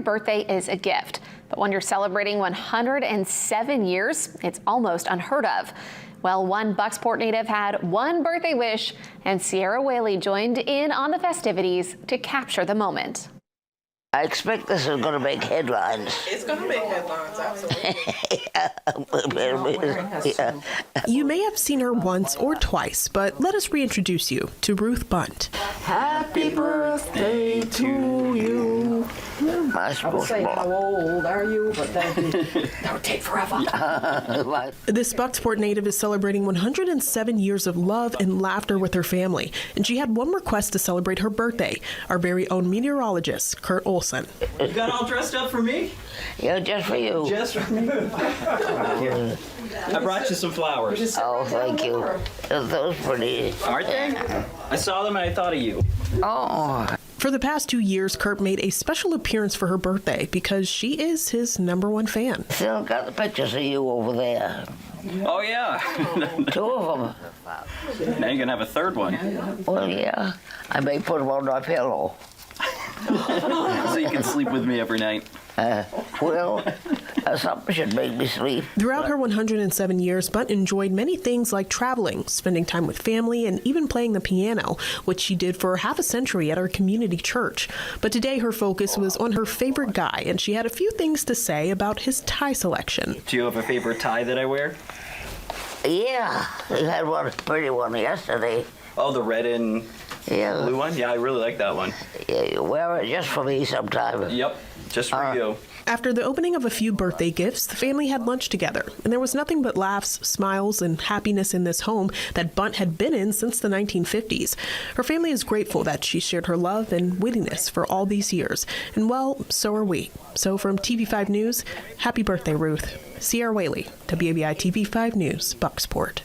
Birthday is a gift, but when you're celebrating 107 years, it's almost unheard of. Well, one Bucksport native had one birthday wish, and Sierra Whaley joined in on the festivities to capture the moment. I expect this is going to make headlines. It's going to make headlines, absolutely. Yeah. You may have seen her once or twice, but let us reintroduce you to Ruth Bunt. Happy birthday to you. I would say, how old are you? But that would take forever. This Bucksport native is celebrating 107 years of love and laughter with her family, and she had one request to celebrate her birthday. Our very own meteorologist, Kurt Olson. You got all dressed up for me? Yeah, just for you. Just for me. I brought you some flowers. Oh, thank you. Those pretty. Aren't they? I saw them and I thought of you. Oh. For the past 2 years, Kurt made a special appearance for her birthday because she is his #1 fan. Still got the pictures of you over there. Oh, yeah. 2 of them. Now you're going to have a third one. Well, yeah. I may put them on my pillow. So you can sleep with me every night. Something should make me sleep. Throughout her 107 years, Bunt enjoyed many things like traveling, spending time with family, and even playing the piano, which she did for half a century at her community church. But today her focus was on her favorite guy, and she had a few things to say about his tie selection. Do you have a favorite tie that I wear? Yeah, you had one pretty one yesterday. Oh, the red and blue one? Yeah, I really like that one. Yeah, you wear it just for me sometime. Yep, just for you. After the opening of a few birthday gifts, the family had lunch together, and there was nothing but laughs, smiles, and happiness in this home that Bunt had been in since the 1950s. Her family is grateful that she shared her love and wittiness for all these years, and well, so are we. So from TV5 News, happy birthday, Ruth. Sierra Whaley, WABI TV5 News, Bucksport.